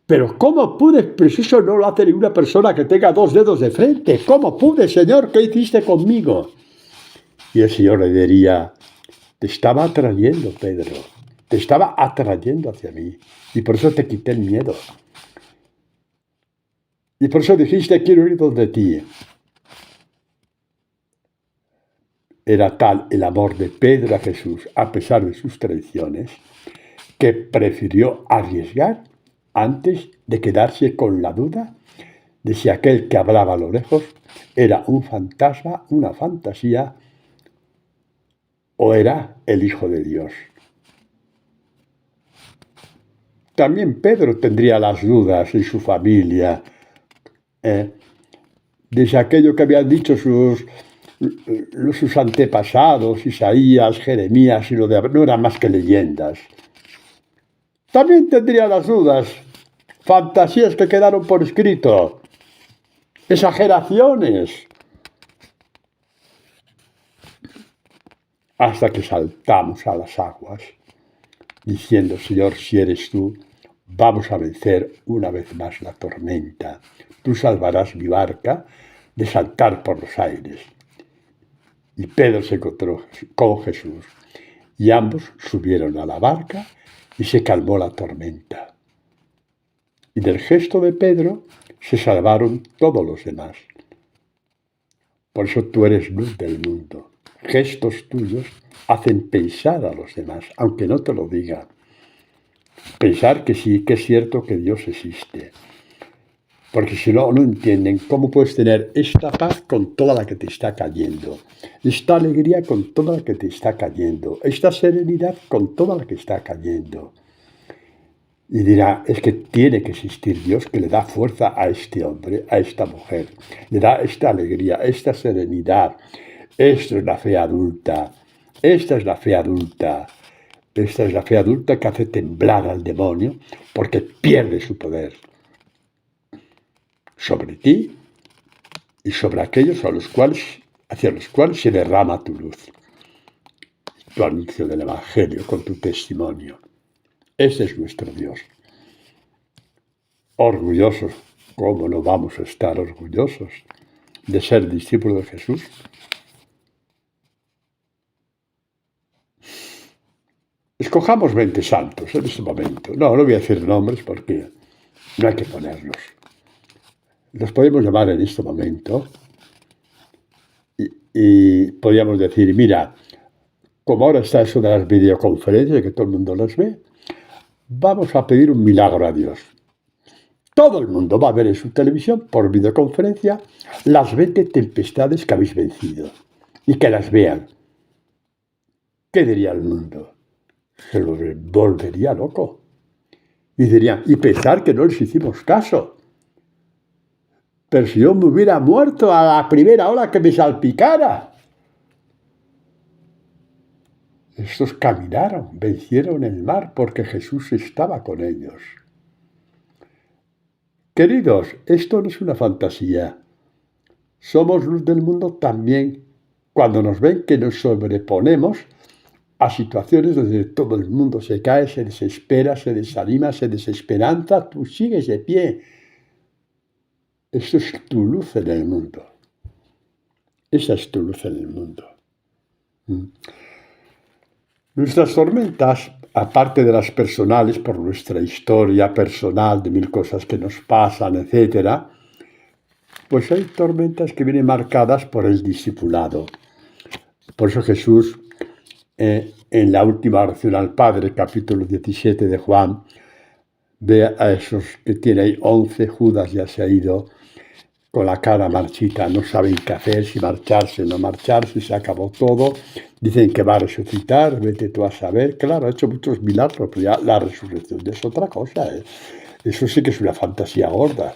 Pero ¿cómo pude? Pero si eso no lo hace ninguna persona que tenga 2 dedos de frente. ¿Cómo pude, Señor? ¿Qué hiciste conmigo? Y el Señor le diría, te estaba atrayendo, Pedro. Te estaba atrayendo hacia mí. Y por eso te quité el miedo. Y por eso dijiste, quiero ir donde ti. Era tal el amor de Pedro a Jesús, a pesar de sus traiciones, que prefirió arriesgar antes de quedarse con la duda de si aquel que hablaba a lo lejos era un fantasma, una fantasía, o era el Hijo de Dios. También Pedro tendría las dudas en su familia, de aquello que habían dicho sus antepasados, Isaías, Jeremías y lo de Abraham, no eran más que leyendas. También tendría las dudas, fantasías que quedaron por escrito, exageraciones, hasta que saltamos a las aguas, diciendo, Señor, si eres tú, vamos a vencer una vez más la tormenta. Tú salvarás mi barca de saltar por los aires. Y Pedro se encontró con Jesús, y ambos subieron a la barca y se calmó la tormenta. Y del gesto de Pedro se salvaron todos los demás. Por eso tú eres luz del mundo. Gestos tuyos hacen pensar a los demás, aunque no te lo digan. Pensar que sí, que es cierto que Dios existe. Porque si no, no entienden cómo puedes tener esta paz con toda la que te está cayendo, esta alegría con toda la que te está cayendo, esta serenidad con toda la que está cayendo. Y dirá, es que tiene que existir Dios que le da fuerza a este hombre, a esta mujer, le da esta alegría, esta serenidad. Esto es la fe adulta, esta es la fe adulta. Esta es la fe adulta que hace temblar al demonio porque pierde su poder sobre ti y sobre aquellos hacia los cuales se derrama tu luz, tu anuncio del Evangelio con tu testimonio. Ese es nuestro Dios. Orgullosos, ¿cómo no vamos a estar orgullosos de ser discípulos de Jesús? Escojamos 20 santos en este momento. No voy a decir nombres porque no hay que ponerlos. Los podemos llamar en este momento y podríamos decir, mira, como ahora está eso de las videoconferencias, que todo el mundo las ve, vamos a pedir un milagro a Dios. Todo el mundo va a ver en su televisión, por videoconferencia, las 20 tempestades que habéis vencido y que las vean. ¿Qué diría el mundo? Se lo volvería loco. Y dirían, y pensar que no les hicimos caso. Pero si yo me hubiera muerto a la primera ola que me salpicara. Estos caminaron, vencieron el mar porque Jesús estaba con ellos. Queridos, esto no es una fantasía. Somos luz del mundo también cuando nos ven que nos sobreponemos a situaciones donde todo el mundo se cae, se desespera, se desanima, se desesperanza. Tú sigues de pie. Eso es tu luz en el mundo. Esa es tu luz en el mundo. Nuestras tormentas, aparte de las personales, por nuestra historia personal, de mil cosas que nos pasan, etc., pues hay tormentas que vienen marcadas por el discipulado. Por eso Jesús, en la última oración al Padre, capítulo 17 de Juan, ve a esos que tiene ahí 11, Judas ya se ha ido, con la cara marchita, no saben qué hacer, si marcharse, no marcharse, se acabó todo. Dicen que va a resucitar, vete tú a saber. Claro, ha hecho muchos milagros, pero ya la resurrección es otra cosa. Eso sí que es una fantasía gorda.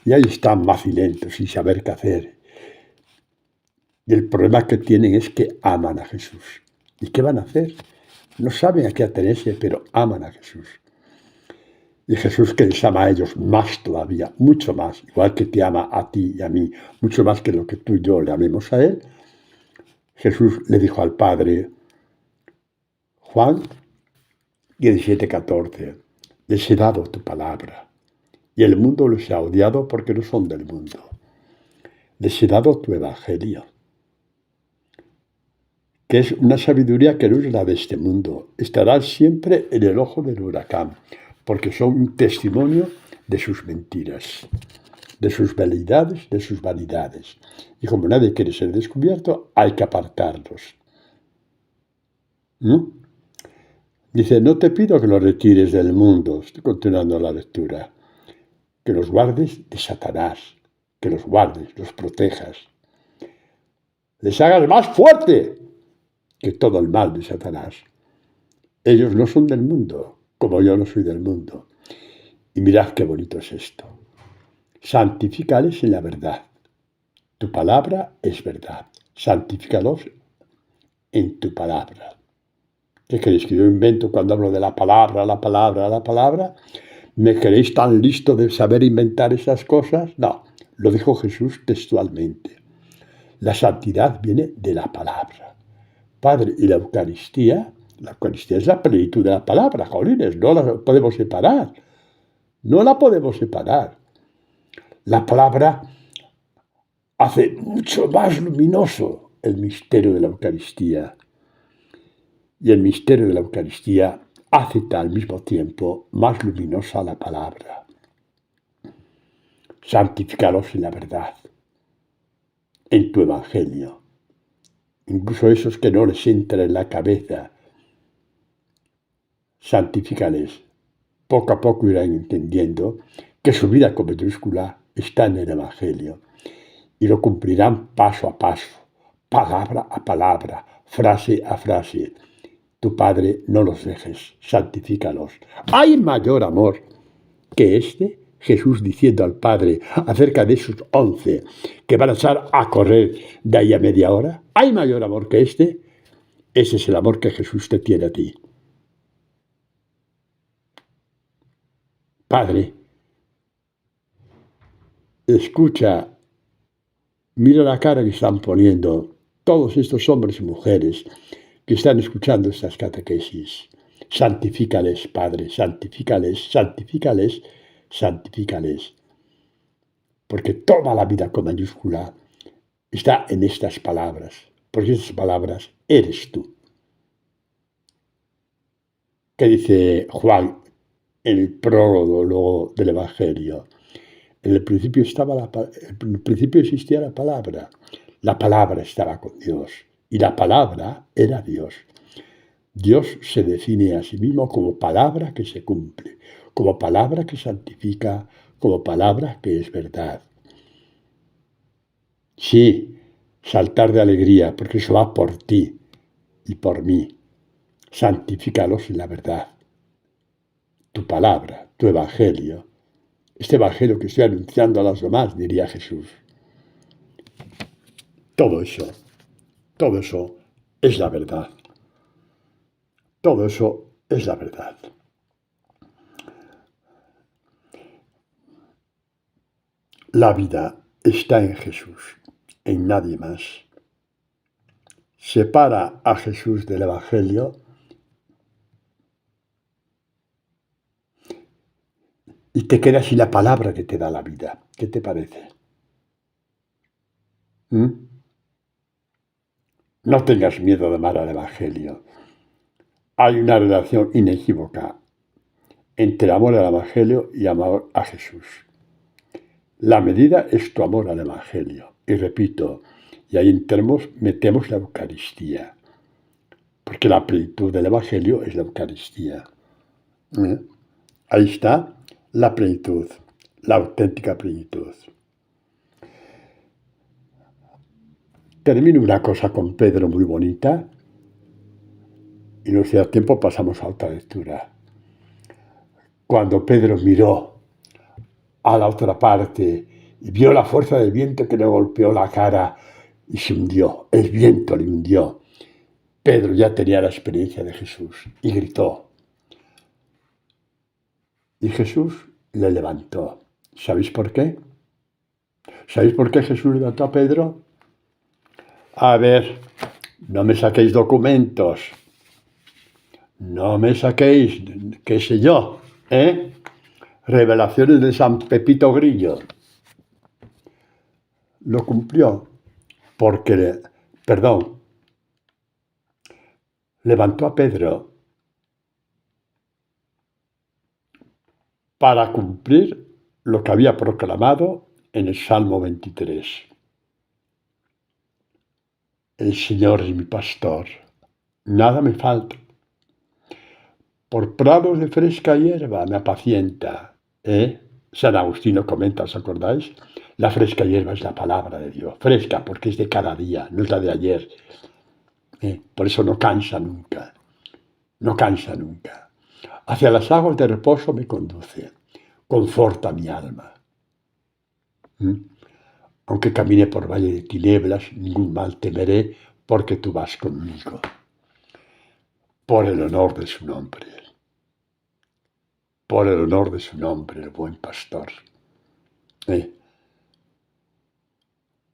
Y ahí están macilentos, sin saber qué hacer. Y el problema que tienen es que aman a Jesús. ¿Y qué van a hacer? No saben a qué atenerse, pero aman a Jesús. Y Jesús, que les ama a ellos más todavía, mucho más, igual que te ama a ti y a mí, mucho más que lo que tú y yo le amemos a Él, Jesús le dijo al Padre, Juan 17:14, les he dado tu palabra, y el mundo los ha odiado porque no son del mundo. Les he dado tu evangelio, que es una sabiduría que no es la de este mundo. Estará siempre en el ojo del huracán, porque son un testimonio de sus mentiras, de sus veleidades, de sus vanidades. Y como nadie quiere ser descubierto, hay que apartarlos. ¿No? Dice, no te pido que los retires del mundo, estoy continuando la lectura, que los guardes de Satanás, que los guardes, los protejas. Les hagas más fuerte que todo el mal de Satanás. Ellos no son del mundo, como yo no soy del mundo. Y mirad qué bonito es esto. Santifícales en la verdad. Tu palabra es verdad. Santifícalos en tu palabra. ¿Qué queréis que yo invento cuando hablo de la palabra, la palabra, la palabra? ¿Me queréis tan listo de saber inventar esas cosas? No, lo dijo Jesús textualmente. La santidad viene de la palabra. Padre, y la Eucaristía es la plenitud de la palabra, jolines, no la podemos separar. No la podemos separar. La palabra hace mucho más luminoso el misterio de la Eucaristía. Y el misterio de la Eucaristía hace al mismo tiempo más luminosa la palabra. Santifícalos en la verdad, en tu evangelio. Incluso esos que no les entra en la cabeza, santifícales. Poco a poco irán entendiendo que su vida con mayúscula está en el Evangelio y lo cumplirán paso a paso, palabra a palabra, frase a frase. Tu Padre, no los dejes, santifícalos. ¿Hay mayor amor que este? Jesús diciendo al Padre acerca de esos 11 que van a echar a correr de ahí a media hora. ¿Hay mayor amor que este? Ese es el amor que Jesús te tiene a ti. Padre, escucha, mira la cara que están poniendo todos estos hombres y mujeres que están escuchando estas catequesis. Santifícales, Padre, santifícales, santifícales, santifícales. Porque toda la vida con mayúscula está en estas palabras. Porque estas palabras eres tú. ¿Qué dice Juan en el prólogo del Evangelio? En el principio existía la palabra estaba con Dios y la palabra era Dios. Dios se define a sí mismo como palabra que se cumple, como palabra que santifica, como palabra que es verdad. Sí, saltar de alegría, porque eso va por ti y por mí. Santifícalos en la verdad. Tu palabra, tu evangelio. Este evangelio que estoy anunciando a los demás, diría Jesús. Todo eso es la verdad. Todo eso es la verdad. La vida está en Jesús, en nadie más. Separa a Jesús del Evangelio y te quedas sin la palabra que te da la vida. ¿Qué te parece? No tengas miedo de amar al Evangelio. Hay una relación inequívoca entre amor al Evangelio y amor a Jesús. La medida es tu amor al Evangelio. Y repito, y ahí metemos la Eucaristía. Porque la plenitud del Evangelio es la Eucaristía. Ahí está la plenitud, la auténtica plenitud. Termino una cosa con Pedro muy bonita y no sea tiempo pasamos a otra lectura. Cuando Pedro miró a la otra parte y vio la fuerza del viento que le golpeó la cara y se hundió, el viento le hundió. Pedro ya tenía la experiencia de Jesús y gritó. Y Jesús le levantó. ¿Sabéis por qué? ¿Sabéis por qué Jesús levantó a Pedro? A ver, no me saquéis documentos. No me saquéis, qué sé yo, revelaciones de San Pepito Grillo. Lo cumplió porque, levantó a Pedro para cumplir lo que había proclamado en el Salmo 23. El Señor es mi pastor, nada me falta. Por prados de fresca hierba me apacienta. San Agustín comenta, ¿os acordáis? La fresca hierba es la palabra de Dios. Fresca porque es de cada día, no es la de ayer. Por eso no cansa nunca. No cansa nunca. Hacia las aguas de reposo me conduce. Conforta mi alma. Aunque camine por valle de tinieblas, ningún mal temeré, porque tú vas conmigo. Por el honor de su nombre. Por el honor de su nombre, el buen pastor.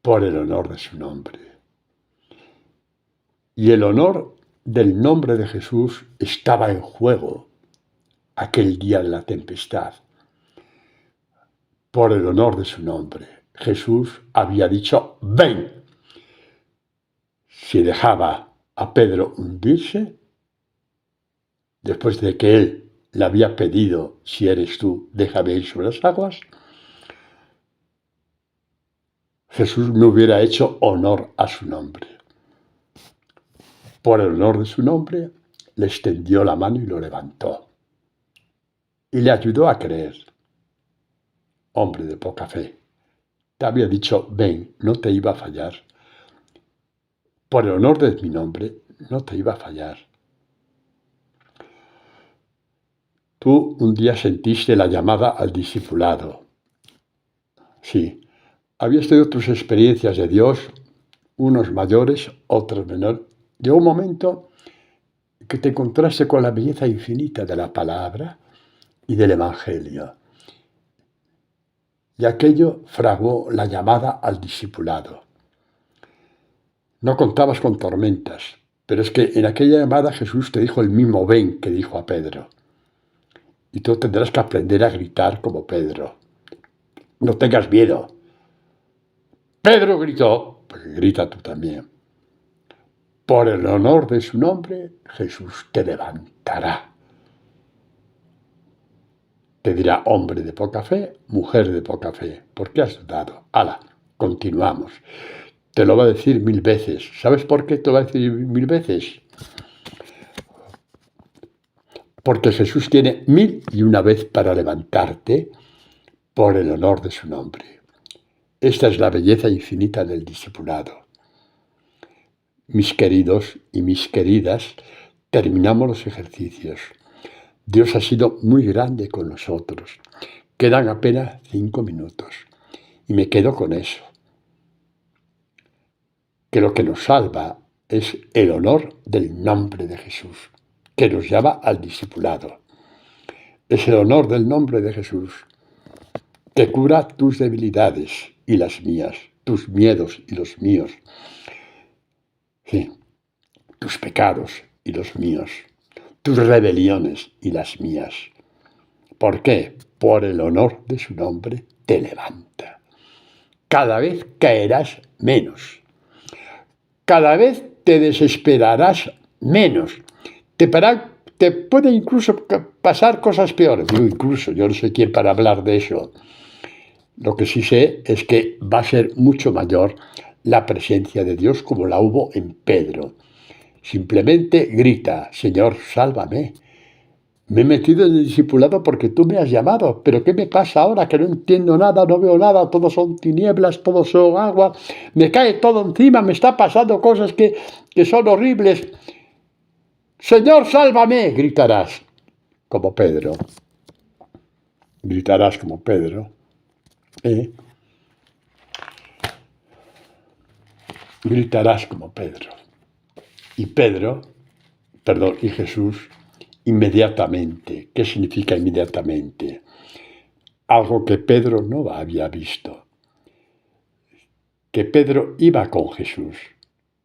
Por el honor de su nombre. Y el honor del nombre de Jesús estaba en juego aquel día de la tempestad. Por el honor de su nombre, Jesús había dicho, ven. Si dejaba a Pedro hundirse, después de que él le había pedido, si eres tú, déjame ir sobre las aguas, Jesús no hubiera hecho honor a su nombre. Por el honor de su nombre, le extendió la mano y lo levantó. Y le ayudó a creer. Hombre de poca fe, te había dicho, ven, no te iba a fallar. Por el honor de mi nombre, no te iba a fallar. Tú un día sentiste la llamada al discipulado. Sí, habías tenido tus experiencias de Dios, unos mayores, otros menores. Llegó un momento que te encontraste con la belleza infinita de la palabra y del Evangelio. Y aquello fraguó la llamada al discipulado. No contabas con tormentas, pero es que en aquella llamada Jesús te dijo el mismo ven que dijo a Pedro. Y tú tendrás que aprender a gritar como Pedro. No tengas miedo. Pedro gritó, pues grita tú también. Por el honor de su nombre, Jesús te levantará. Te dirá hombre de poca fe, mujer de poca fe. ¿Por qué has dudado? Hala, continuamos. Te lo va a decir 1000 veces. ¿Sabes por qué te lo va a decir 1000 veces? Porque Jesús tiene 1001 vez para levantarte por el honor de su nombre. Esta es la belleza infinita del discipulado. Mis queridos y mis queridas, terminamos los ejercicios. Dios ha sido muy grande con nosotros. Quedan apenas 5 minutos. Y me quedo con eso. Que lo que nos salva es el honor del nombre de Jesús, que nos llama al discipulado. Es el honor del nombre de Jesús, que cura tus debilidades y las mías, tus miedos y los míos. Sí, tus pecados y los míos, tus rebeliones y las mías. ¿Por qué? Por el honor de su nombre te levanta. Cada vez caerás menos. Cada vez te desesperarás menos. Te puede incluso pasar cosas peores. Digo incluso, yo no sé quién para hablar de eso. Lo que sí sé es que va a ser mucho mayor la presencia de Dios como la hubo en Pedro. Simplemente grita, Señor, sálvame. Me he metido en el discipulado porque tú me has llamado, pero ¿qué me pasa ahora? Que no entiendo nada, no veo nada, todo son tinieblas, todo son agua, me cae todo encima, me está pasando cosas que son horribles. Señor, sálvame, gritarás, como Pedro. Gritarás como Pedro. Gritarás como Pedro. Y Jesús, inmediatamente. ¿Qué significa inmediatamente? Algo que Pedro no había visto. Que Pedro iba con Jesús,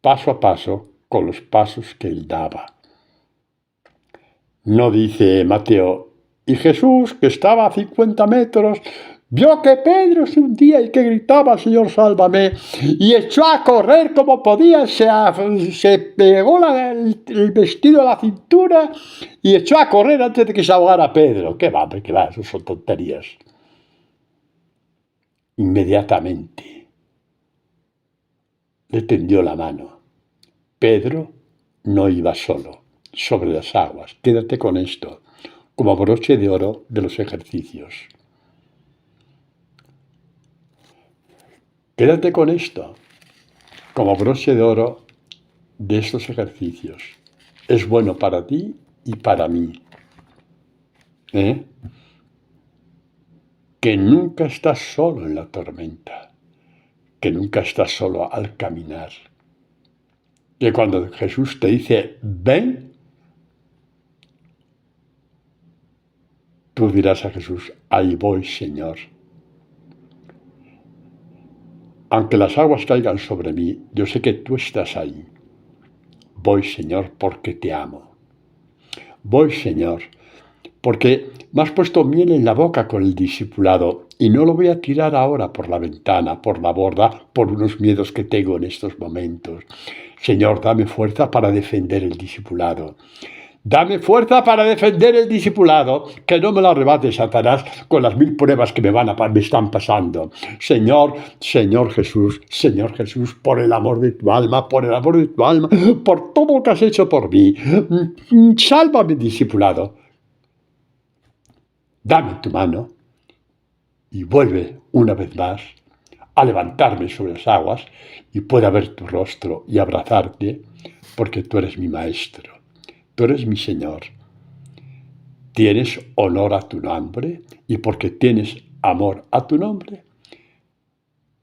paso a paso, con los pasos que él daba. No dice Mateo, y Jesús, que estaba a 50 metros, vio que Pedro se hundía y que gritaba, Señor, sálvame, y echó a correr como podía, se pegó el vestido a la cintura y echó a correr antes de que se ahogara Pedro. ¿Qué va, eso son tonterías. Inmediatamente le tendió la mano. Pedro no iba solo sobre las aguas. Quédate con esto, como broche de oro de los ejercicios. Quédate con esto, como broche de oro de estos ejercicios. Es bueno para ti y para mí. Que nunca estás solo en la tormenta, que nunca estás solo al caminar. Que cuando Jesús te dice, ven, tú dirás a Jesús, ahí voy, Señor. Aunque las aguas caigan sobre mí, yo sé que tú estás ahí. Voy, Señor, porque te amo. Voy, Señor, porque me has puesto miel en la boca con el discipulado y no lo voy a tirar ahora por la ventana, por la borda, por unos miedos que tengo en estos momentos. Señor, dame fuerza para defender el discipulado. Dame fuerza para defender el discipulado, que no me lo arrebate Satanás con las 1000 pruebas que me están pasando. Señor Jesús, por el amor de tu alma, por todo lo que has hecho por mí, sálvame, discipulado. Dame tu mano y vuelve una vez más a levantarme sobre las aguas y pueda ver tu rostro y abrazarte, porque tú eres mi maestro. Tú eres mi Señor. Tienes honor a tu nombre y porque tienes amor a tu nombre,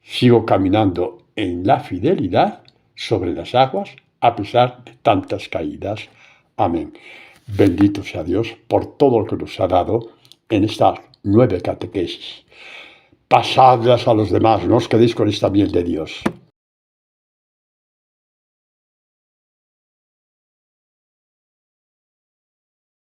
sigo caminando en la fidelidad sobre las aguas a pesar de tantas caídas. Amén. Bendito sea Dios por todo lo que nos ha dado en estas 9 catequesis. pasadlas a los demás, no os quedéis con esta miel de Dios.